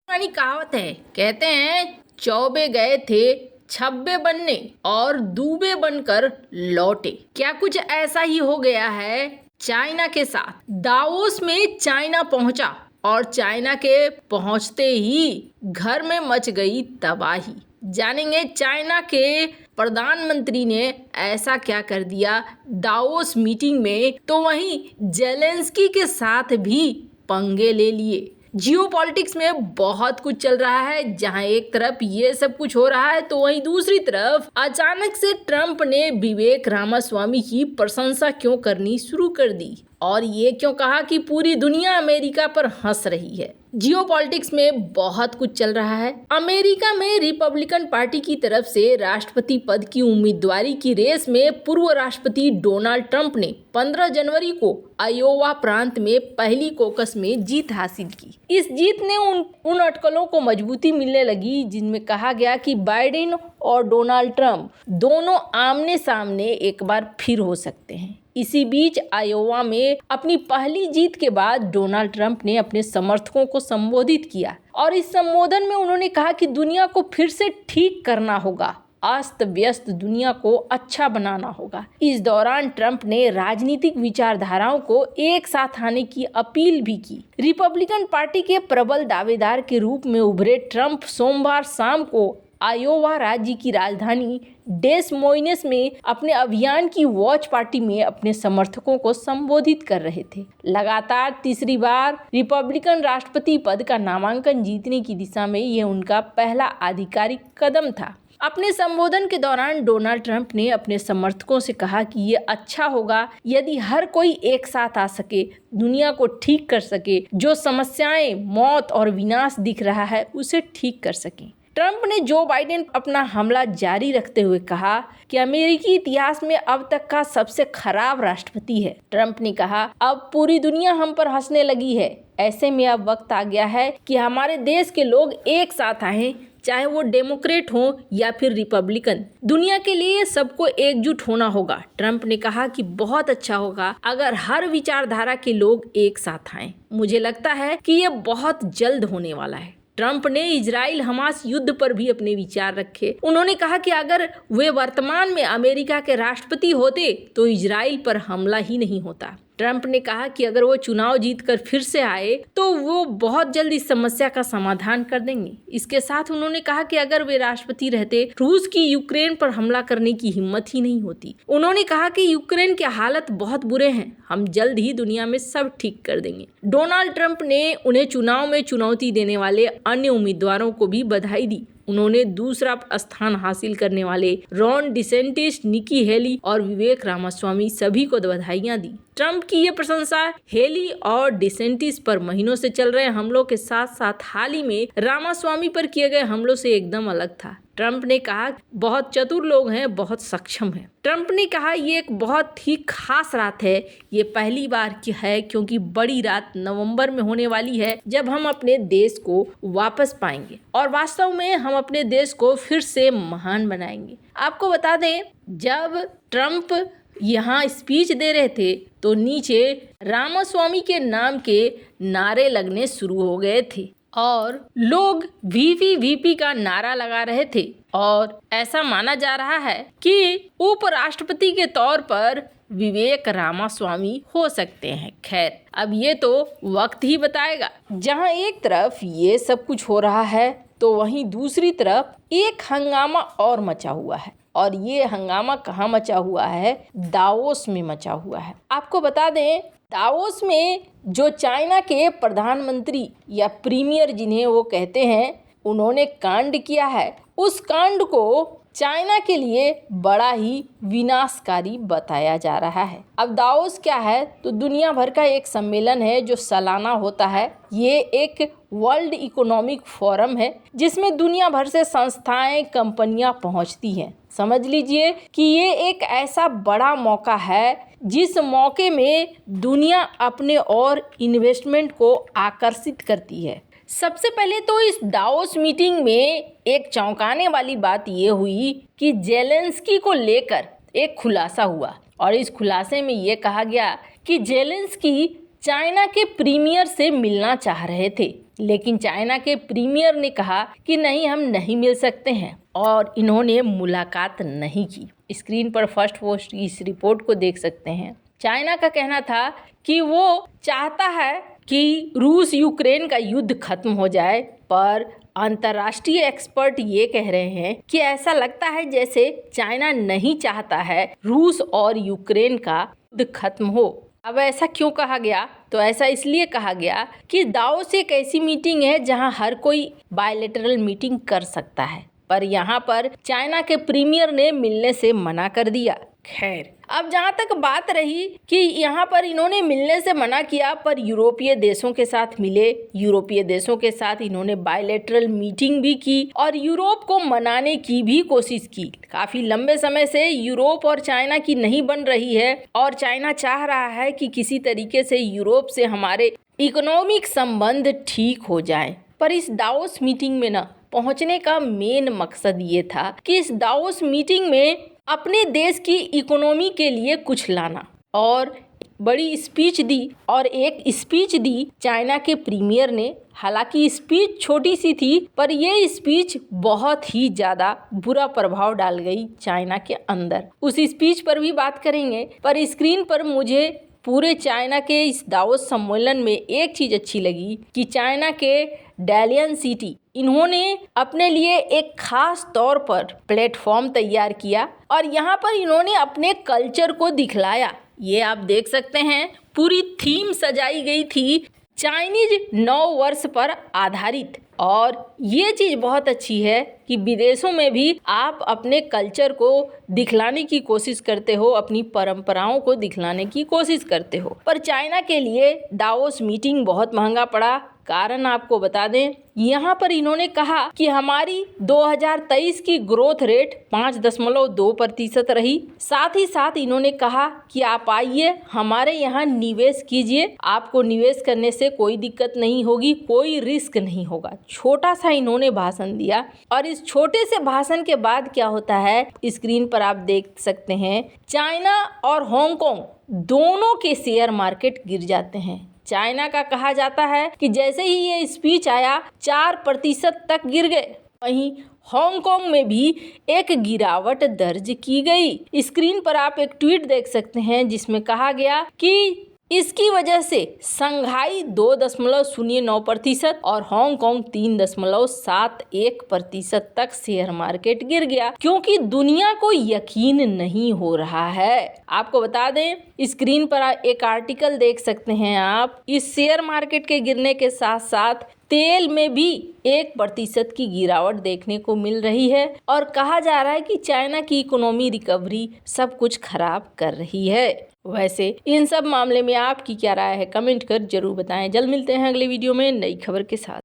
पुरानी कहावत है, कहते हैं चौबे गए थे छब्बे बनने और दूबे बनकर लौटे। क्या कुछ ऐसा ही हो गया है चाइना के साथ। दावोस में चाइना पहुंचा और चाइना के पहुंचते ही घर में मच गई तबाही। जानेंगे चाइना के प्रधानमंत्री ने ऐसा क्या कर दिया दावोस मीटिंग में, तो वहीं जेलेंस्की के साथ भी पंगे ले लिए। जियो पॉलिटिक्स में बहुत कुछ चल रहा है, जहां एक तरफ ये सब कुछ हो रहा है तो वहीं दूसरी तरफ अचानक से ट्रंप ने विवेक रामास्वामी की प्रशंसा क्यों करनी शुरू कर दी और ये क्यों कहा कि पूरी दुनिया अमेरिका पर हंस रही है। जियो पॉलिटिक्स में बहुत कुछ चल रहा है। अमेरिका में रिपब्लिकन पार्टी की तरफ से राष्ट्रपति पद की उम्मीदवारी की रेस में पूर्व राष्ट्रपति डोनाल्ड ट्रंप ने 15 जनवरी को आयोवा प्रांत में पहली कॉकस में जीत हासिल की। इस जीत ने उन अटकलों को मजबूती मिलने लगी जिनमें कहा गया कि बाइडेन और डोनाल्ड ट्रंप दोनों आमने सामने एक बार फिर हो सकते हैं। इसी बीच आयोवा में अपनी पहली जीत के बाद डोनाल्ड ट्रंप ने अपने समर्थकों को संबोधित किया और इस संबोधन में उन्होंने कहा कि दुनिया को फिर से ठीक करना होगा, अस्त व्यस्त दुनिया को अच्छा बनाना होगा। इस दौरान ट्रंप ने राजनीतिक विचारधाराओं को एक साथ आने की अपील भी की। रिपब्लिकन पार्टी के प्रबल दावेदार के रूप में उभरे ट्रंप सोमवार शाम को आयोवा राज्य की राजधानी डेस मोइनेस में अपने अभियान की वॉच पार्टी में अपने समर्थकों को संबोधित कर रहे थे। लगातार तीसरी बार रिपब्लिकन राष्ट्रपति पद का नामांकन जीतने की दिशा में यह उनका पहला आधिकारिक कदम था। अपने संबोधन के दौरान डोनाल्ड ट्रंप ने अपने समर्थकों से कहा कि ये अच्छा होगा यदि हर कोई एक साथ आ सके, दुनिया को ठीक कर सके, जो समस्याएं, मौत और विनाश दिख रहा है उसे ठीक कर सके। ट्रंप ने जो बाइडेन अपना हमला जारी रखते हुए कहा कि अमेरिकी इतिहास में अब तक का सबसे खराब राष्ट्रपति है। ट्रंप ने कहा, अब पूरी दुनिया हम पर हंसने लगी है, ऐसे में अब वक्त आ गया है कि हमारे देश के लोग एक साथ आएं, चाहे वो डेमोक्रेट हो या फिर रिपब्लिकन। दुनिया के लिए सबको एकजुट होना होगा। ट्रंप ने कहा कि बहुत अच्छा होगा अगर हर विचारधारा के लोग एक साथ आएं। मुझे लगता है कि ये बहुत जल्द होने वाला है। ट्रंप ने इजराइल हमास युद्ध पर भी अपने विचार रखे। उन्होंने कहा कि अगर वे वर्तमान में अमेरिका के राष्ट्रपति होते तो इजराइल पर हमला ही नहीं होता। ट्रंप ने कहा कि अगर वो चुनाव जीतकर फिर से आए तो वो बहुत जल्द इस समस्या का समाधान कर देंगे। इसके साथ उन्होंने कहा कि अगर वे राष्ट्रपति रहते रूस की यूक्रेन पर हमला करने की हिम्मत ही नहीं होती। उन्होंने कहा कि यूक्रेन के हालत बहुत बुरे हैं, हम जल्द ही दुनिया में सब ठीक कर देंगे। डोनाल्ड ट्रंप ने उन्हें चुनाव में चुनौती देने वाले अन्य उम्मीदवारों को भी बधाई दी। उन्होंने दूसरा स्थान हासिल करने वाले रॉन डिसेंटिस, निकी हेली और विवेक रामास्वामी सभी को बधाइयां दी। ट्रंप की ये प्रशंसा हेली और डिसेंटिस पर महीनों से चल रहे हमलों के साथ साथ हाल ही में रामास्वामी पर किए गए हमलों से एकदम अलग था। ट्रंप ने कहा बहुत चतुर लोग हैं, बहुत सक्षम हैं। ट्रंप ने कहा ये एक बहुत ही खास रात है, ये पहली बार की है क्योंकि बड़ी रात नवंबर में होने वाली है जब हम अपने देश को वापस पाएंगे और वास्तव में हम अपने देश को फिर से महान बनाएंगे। आपको बता दें, जब ट्रंप यहाँ स्पीच दे रहे थे तो नीचे रामास्वामी के नाम के नारे लगने शुरू हो गए थे और लोग वीपी का नारा लगा रहे थे और ऐसा माना जा रहा है कि उपराष्ट्रपति के तौर पर विवेक रामास्वामी हो सकते हैं। खैर, अब ये तो वक्त ही बताएगा। जहां एक तरफ ये सब कुछ हो रहा है तो वहीं दूसरी तरफ एक हंगामा और मचा हुआ है और ये हंगामा कहाँ मचा हुआ है? दावोस में मचा हुआ है। आपको बता दें, दावोस में जो चाइना के प्रधानमंत्री या प्रीमियर जिन्हें वो कहते हैं, उन्होंने कांड किया है। उस कांड को चाइना के लिए बड़ा ही विनाशकारी बताया जा रहा है। अब दावोस क्या है तो दुनिया भर का एक सम्मेलन है जो सालाना होता है। ये एक वर्ल्ड इकोनॉमिक फोरम है जिसमें दुनिया भर से संस्थाएं, कंपनियां पहुंचती हैं। समझ लीजिए कि ये एक ऐसा बड़ा मौका है जिस मौके में दुनिया अपने और इन्वेस्टमेंट को आकर्षित करती है। सबसे पहले तो इस दावोस मीटिंग में एक चौंकाने वाली बात ये हुई कि जेलेंस्की को लेकर एक खुलासा हुआ और इस खुलासे में ये कहा गया कि जेलेंस्की चाइना के प्रीमियर से मिलना चाह रहे थे, लेकिन चाइना के प्रीमियर ने कहा कि नहीं, हम नहीं मिल सकते हैं और इन्होंने मुलाकात नहीं की। स्क्रीन पर फर्स्ट पोस्ट की इस रिपोर्ट को देख सकते हैं। चाइना का कहना था कि वो चाहता है कि रूस यूक्रेन का युद्ध खत्म हो जाए, पर अंतर्राष्ट्रीय एक्सपर्ट ये कह रहे हैं कि ऐसा लगता है जैसे चाइना नहीं चाहता है रूस और यूक्रेन का युद्ध खत्म हो। अब ऐसा क्यों कहा गया? तो ऐसा इसलिए कहा गया कि दावोस एक ऐसी मीटिंग है जहां हर कोई बायलैटरल मीटिंग कर सकता है, पर यहाँ पर चाइना के प्रीमियर ने मिलने से मना कर दिया। खैर, अब जहाँ तक बात रही कि यहाँ पर इन्होंने मिलने से मना किया, पर यूरोपीय देशों के साथ मिले, यूरोपीय देशों के साथ इन्होंने बायलैटरल मीटिंग भी की और यूरोप को मनाने की भी कोशिश की। काफी लंबे समय से यूरोप और चाइना की नहीं बन रही है और चाइना चाह रहा है कि किसी तरीके से यूरोप से हमारे इकोनॉमिक संबंध ठीक हो जाए। पर इस दावोस मीटिंग में पहुंचने का मेन मकसद ये था कि इस दावोस मीटिंग में अपने देश की इकोनॉमी के लिए कुछ लाना, और बड़ी स्पीच दी और एक स्पीच दी चाइना के प्रीमियर ने। हालांकि स्पीच छोटी सी थी, पर ये स्पीच बहुत ही ज़्यादा बुरा प्रभाव डाल गई चाइना के अंदर। उस स्पीच पर भी बात करेंगे, पर स्क्रीन पर मुझे पूरे चाइना के इस दावोस सम्मेलन में एक चीज़ अच्छी लगी कि चाइना के डैलियन सिटी इन्होंने अपने लिए एक खास तौर पर प्लेटफॉर्म तैयार किया और यहाँ पर इन्होंने अपने कल्चर को दिखलाया। ये आप देख सकते हैं, पूरी थीम सजाई गई थी चाइनीज नव वर्ष पर आधारित। और ये चीज़ बहुत अच्छी है कि विदेशों में भी आप अपने कल्चर को दिखलाने की कोशिश करते हो, अपनी परंपराओं को दिखलाने की कोशिश करते हो। पर चाइना के लिए दावोस मीटिंग बहुत महंगा पड़ा। कारण आपको बता दें, यहाँ पर इन्होंने कहा कि हमारी 2023 की ग्रोथ रेट 5.2% रही। साथ ही साथ इन्होंने कहा कि आप आइए हमारे यहाँ निवेश कीजिए, आपको निवेश करने से कोई दिक्कत नहीं होगी, कोई रिस्क नहीं होगा। छोटा सा इन्होंने भाषण दिया और इस छोटे से भाषण के बाद क्या होता है स्क्रीन पर आप देख सकते हैं, चाइना और हांगकांग दोनों के शेयर मार्केट गिर जाते हैं। चाइना का कहा जाता है कि जैसे ही ये स्पीच आया 4% तक गिर गए। वहीं हांगकांग में भी एक गिरावट दर्ज की गई। स्क्रीन पर आप एक ट्वीट देख सकते हैं जिसमें कहा गया कि इसकी वजह से शंघाई 2.09% और हांगकांग 3.71% तक शेयर मार्केट गिर गया, क्योंकि दुनिया को यकीन नहीं हो रहा है। आपको बता दें, स्क्रीन पर एक आर्टिकल देख सकते हैं आप। इस शेयर मार्केट के गिरने के साथ साथ तेल में भी 1% की गिरावट देखने को मिल रही है और कहा जा रहा है कि चाइना की इकोनॉमी रिकवरी सब कुछ खराब कर रही है। वैसे इन सब मामले में आपकी क्या राय है, कमेंट कर जरूर बताएं। जल्द मिलते हैं अगले वीडियो में नई खबर के साथ।